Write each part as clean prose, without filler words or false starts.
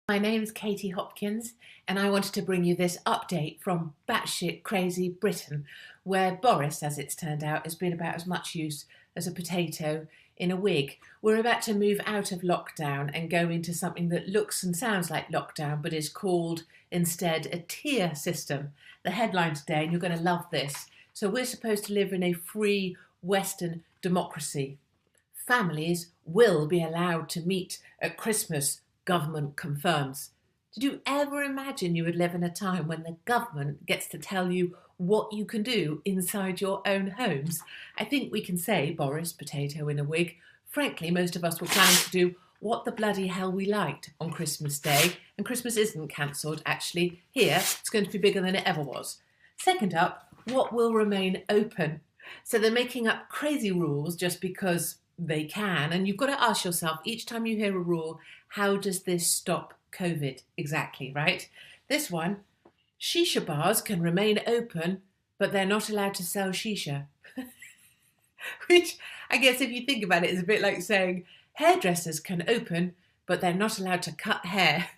My name's Katie Hopkins, and I wanted to bring you this update from batshit crazy Britain, where Boris, as it's turned out, has been about as much use as a potato in a wig. We're about to move out of lockdown and go into something that looks and sounds like lockdown, but is called instead a tier system. The headline today, and you're going to love this. So we're supposed to live in a free Western democracy. Families will be allowed to meet at Christmas, government confirms. Did you ever imagine you would live in a time when the government gets to tell you what you can do inside your own homes? I think we can say, Boris, potato in a wig, frankly, most of us were planning to do what the bloody hell we liked on Christmas Day, and Christmas isn't cancelled, actually. Here, it's going to be bigger than it ever was. Second up, what will remain open? So they're making up crazy rules just because they can, and you've got to ask yourself each time you hear a rule, how does this stop COVID exactly, right? This one, shisha bars can remain open, but they're not allowed to sell shisha. Which, I guess if you think about it, is a bit like saying hairdressers can open, but they're not allowed to cut hair.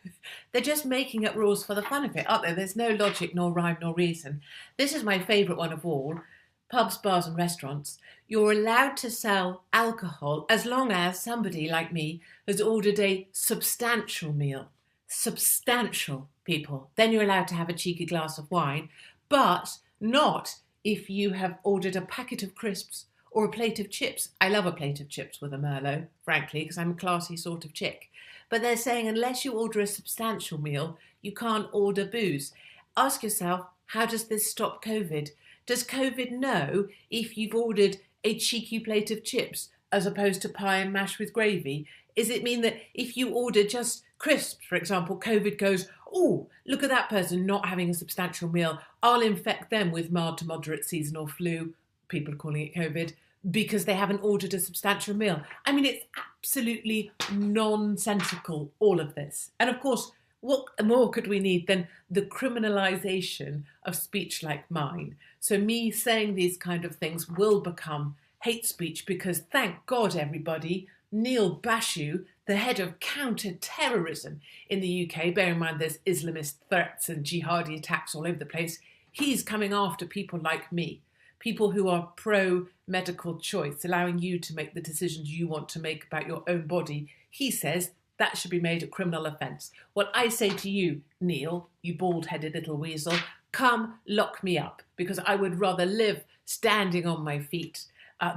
They're just making up rules for the fun of it, aren't they? There's no logic, nor rhyme, nor reason. This is my favourite one of all. Pubs, bars and restaurants, you're allowed to sell alcohol as long as somebody like me has ordered a substantial meal. Substantial, people. Then you're allowed to have a cheeky glass of wine, but not if you have ordered a packet of crisps or a plate of chips. I love a plate of chips with a Merlot, frankly, because I'm a classy sort of chick. But they're saying unless you order a substantial meal, you can't order booze. Ask yourself, how does this stop COVID? Does COVID know if you've ordered a cheeky plate of chips as opposed to pie and mash with gravy? Does it mean that if you order just crisps, for example, COVID goes, oh, look at that person not having a substantial meal. I'll infect them with mild to moderate seasonal flu, people are calling it COVID, because they haven't ordered a substantial meal. I mean, it's absolutely nonsensical, all of this. And of course, what more could we need than the criminalisation of speech like mine? So me saying these kind of things will become hate speech because, thank God, everybody, Neil Bashu, the head of counter-terrorism in the UK, bear in mind there's Islamist threats and jihadi attacks all over the place, he's coming after people like me, people who are pro-medical choice, allowing you to make the decisions you want to make about your own body. He says that should be made a criminal offence. What I say to you, Neil, you bald-headed little weasel, come lock me up, because I would rather live standing on my feet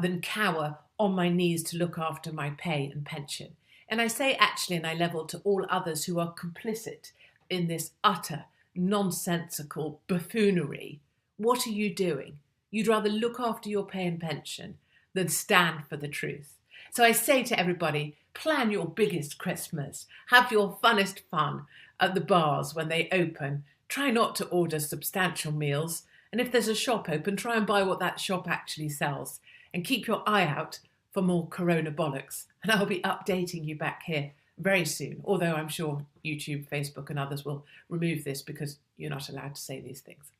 than cower on my knees to look after my pay and pension. And I say actually, and I level to all others who are complicit in this utter nonsensical buffoonery, what are you doing? You'd rather look after your pay and pension than stand for the truth. So I say to everybody, plan your biggest Christmas. Have your funnest fun at the bars when they open. Try not to order substantial meals. And if there's a shop open, try and buy what that shop actually sells. And keep your eye out for more corona bollocks. And I'll be updating you back here very soon. Although I'm sure YouTube, Facebook and others will remove this because you're not allowed to say these things.